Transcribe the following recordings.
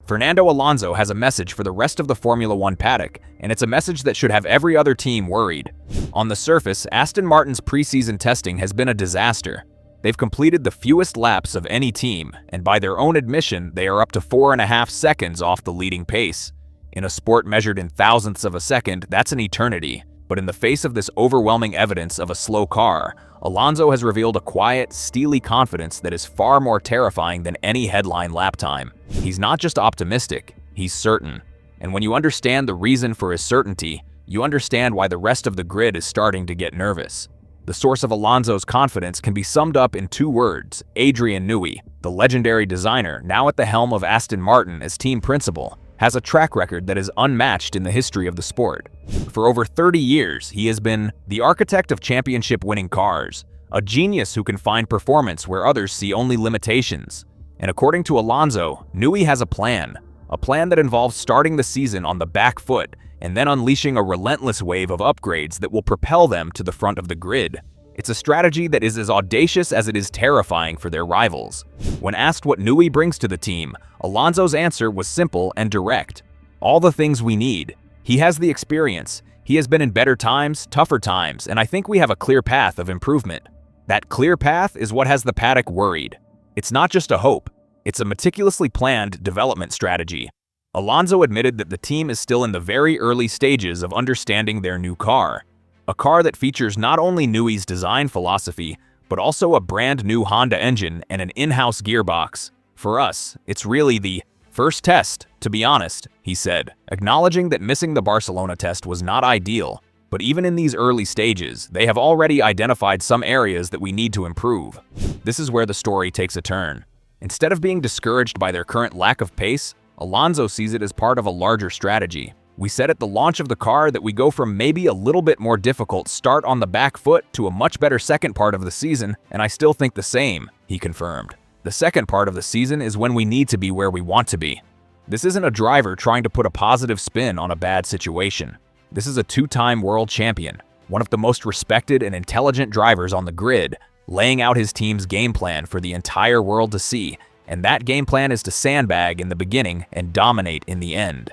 Fernando Alonso has a message for the rest of the Formula One paddock, and it's a message that should have every other team worried. On the surface, Aston Martin's preseason testing has been a disaster. They've completed the fewest laps of any team, and by their own admission, they are up to 4.5 seconds off the leading pace. In a sport measured in thousandths of a second, that's an eternity. But in the face of this overwhelming evidence of a slow car, Alonso has revealed a quiet, steely confidence that is far more terrifying than any headline lap time. He's not just optimistic, he's certain. And when you understand the reason for his certainty, you understand why the rest of the grid is starting to get nervous. The source of Alonso's confidence can be summed up in 2 words: Adrian Newey, the legendary designer now at the helm of Aston Martin as team principal, has a track record that is unmatched in the history of the sport. For over 30 years, he has been the architect of championship-winning cars, a genius who can find performance where others see only limitations. And according to Alonso, Newey has a plan that involves starting the season on the back foot and then unleashing a relentless wave of upgrades that will propel them to the front of the grid. It's a strategy that is as audacious as it is terrifying for their rivals. When asked what Newey brings to the team, Alonso's answer was simple and direct. All the things we need. He has the experience. He has been in better times, tougher times, and I think we have a clear path of improvement. That clear path is what has the paddock worried. It's not just a hope. It's a meticulously planned development strategy. Alonso admitted that the team is still in the very early stages of understanding their new car. A car that features not only Newey's design philosophy, but also a brand new Honda engine and an in-house gearbox. For us, it's really the first test, to be honest, he said, acknowledging that missing the Barcelona test was not ideal. But even in these early stages, they have already identified some areas that we need to improve. This is where the story takes a turn. Instead of being discouraged by their current lack of pace, Alonso sees it as part of a larger strategy. We said at the launch of the car that we go from maybe a little bit more difficult start on the back foot to a much better second part of the season, and I still think the same, he confirmed. The second part of the season is when we need to be where we want to be. This isn't a driver trying to put a positive spin on a bad situation. This is a 2-time world champion, one of the most respected and intelligent drivers on the grid, laying out his team's game plan for the entire world to see, and that game plan is to sandbag in the beginning and dominate in the end.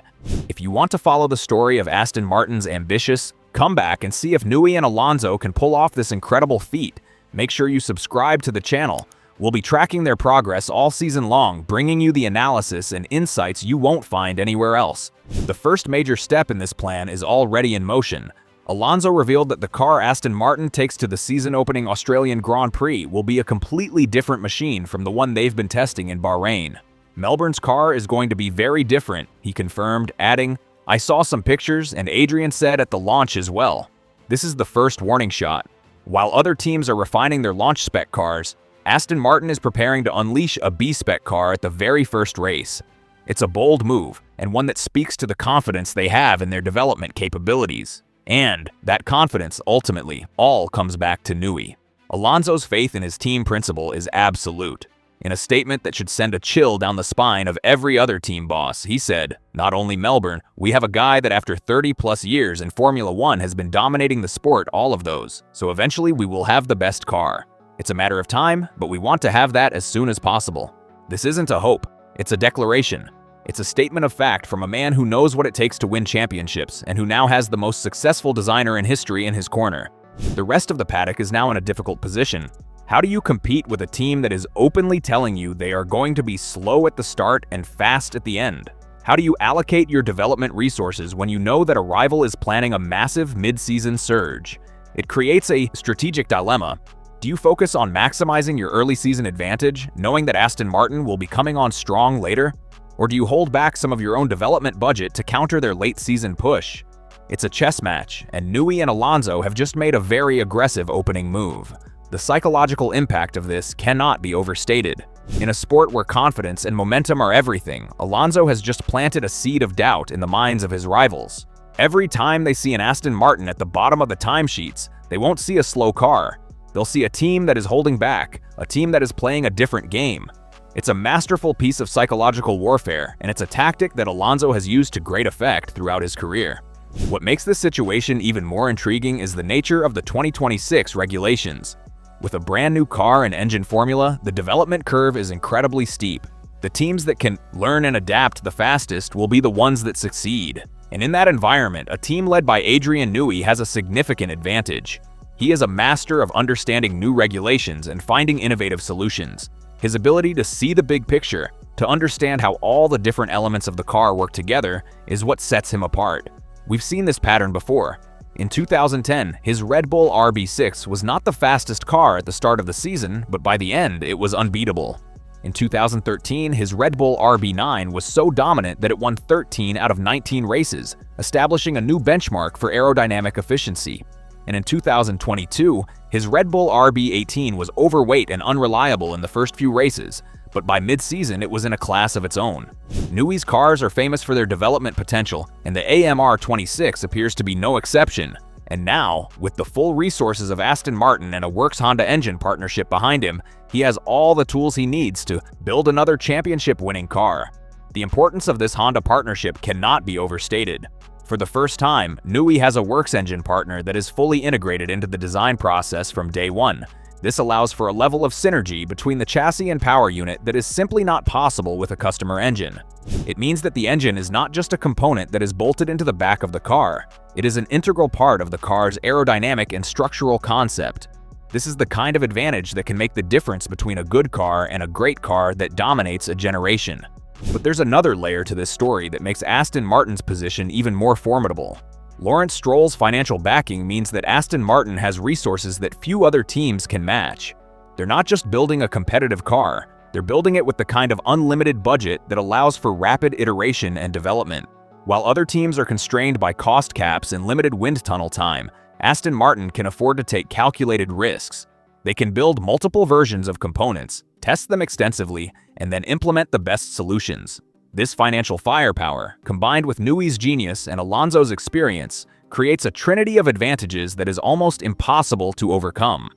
If you want to follow the story of Aston Martin's ambitious, come back and see if Newey and Alonso can pull off this incredible feat. Make sure you subscribe to the channel. We'll be tracking their progress all season long, bringing you the analysis and insights you won't find anywhere else. The first major step in this plan is already in motion. Alonso revealed that the car Aston Martin takes to the season-opening Australian Grand Prix will be a completely different machine from the one they've been testing in Bahrain. Melbourne's car is going to be very different, he confirmed, adding, "I saw some pictures and Adrian said at the launch as well. This is the first warning shot. While other teams are refining their launch spec cars, Aston Martin is preparing to unleash a B-spec car at the very first race. It's a bold move, and one that speaks to the confidence they have in their development capabilities. And that confidence, ultimately, all comes back to Newey. Alonso's faith in his team principal is absolute. In a statement that should send a chill down the spine of every other team boss, he said, "Not only Melbourne, we have a guy that after 30+ years in Formula One has been dominating the sport all of those, so eventually we will have the best car. It's a matter of time, but we want to have that as soon as possible." This isn't a hope, it's a declaration. It's a statement of fact from a man who knows what it takes to win championships and who now has the most successful designer in history in his corner. The rest of the paddock is now in a difficult position. How do you compete with a team that is openly telling you they are going to be slow at the start and fast at the end? How do you allocate your development resources when you know that a rival is planning a massive mid-season surge? It creates a strategic dilemma. Do you focus on maximizing your early season advantage, knowing that Aston Martin will be coming on strong later? Or do you hold back some of your own development budget to counter their late season push? It's a chess match, and Newey and Alonso have just made a very aggressive opening move. The psychological impact of this cannot be overstated. In a sport where confidence and momentum are everything, Alonso has just planted a seed of doubt in the minds of his rivals. Every time they see an Aston Martin at the bottom of the timesheets, they won't see a slow car. They'll see a team that is holding back, a team that is playing a different game. It's a masterful piece of psychological warfare, and it's a tactic that Alonso has used to great effect throughout his career. What makes this situation even more intriguing is the nature of the 2026 regulations. With a brand new car and engine formula, the development curve is incredibly steep. The teams that can learn and adapt the fastest will be the ones that succeed. And in that environment, a team led by Adrian Newey has a significant advantage. He is a master of understanding new regulations and finding innovative solutions. His ability to see the big picture, to understand how all the different elements of the car work together, is what sets him apart. We've seen this pattern before. In 2010, his Red Bull RB6 was not the fastest car at the start of the season, but by the end, it was unbeatable. In 2013, his Red Bull RB9 was so dominant that it won 13 out of 19 races, establishing a new benchmark for aerodynamic efficiency. And in 2022, his Red Bull RB18 was overweight and unreliable in the first few races, but by mid-season it was in a class of its own. Newey's cars are famous for their development potential, and the AMR26 appears to be no exception. And now, with the full resources of Aston Martin and a Works Honda engine partnership behind him, he has all the tools he needs to build another championship-winning car. The importance of this Honda partnership cannot be overstated. For the first time, Newey has a Works engine partner that is fully integrated into the design process from day one. This allows for a level of synergy between the chassis and power unit that is simply not possible with a customer engine. It means that the engine is not just a component that is bolted into the back of the car. It is an integral part of the car's aerodynamic and structural concept. This is the kind of advantage that can make the difference between a good car and a great car that dominates a generation. But there's another layer to this story that makes Aston Martin's position even more formidable. Lawrence Stroll's financial backing means that Aston Martin has resources that few other teams can match. They're not just building a competitive car, they're building it with the kind of unlimited budget that allows for rapid iteration and development. While other teams are constrained by cost caps and limited wind tunnel time, Aston Martin can afford to take calculated risks. They can build multiple versions of components, test them extensively, and then implement the best solutions. This financial firepower, combined with Newey's genius and Alonso's experience, creates a trinity of advantages that is almost impossible to overcome.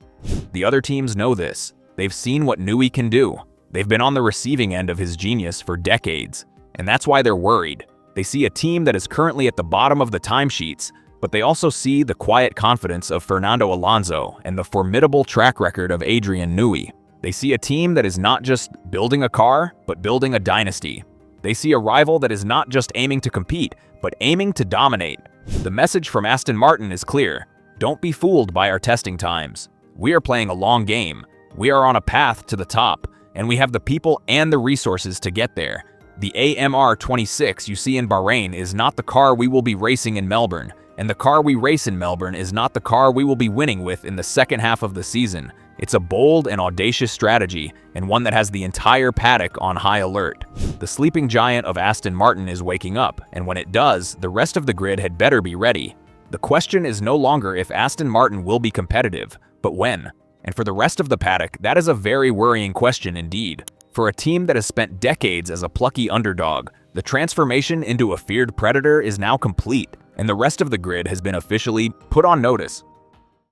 The other teams know this. They've seen what Newey can do. They've been on the receiving end of his genius for decades, and that's why they're worried. They see a team that is currently at the bottom of the timesheets, but they also see the quiet confidence of Fernando Alonso and the formidable track record of Adrian Newey. They see a team that is not just building a car, but building a dynasty. They see a rival that is not just aiming to compete, but aiming to dominate. The message from Aston Martin is clear. Don't be fooled by our testing times. We are playing a long game. We are on a path to the top, and we have the people and the resources to get there. The AMR26 you see in Bahrain is not the car we will be racing in Melbourne, and the car we race in Melbourne is not the car we will be winning with in the second half of the season. It's a bold and audacious strategy, and one that has the entire paddock on high alert. The sleeping giant of Aston Martin is waking up, and when it does, the rest of the grid had better be ready. The question is no longer if Aston Martin will be competitive, but when. And for the rest of the paddock, that is a very worrying question indeed. For a team that has spent decades as a plucky underdog, the transformation into a feared predator is now complete, and the rest of the grid has been officially put on notice.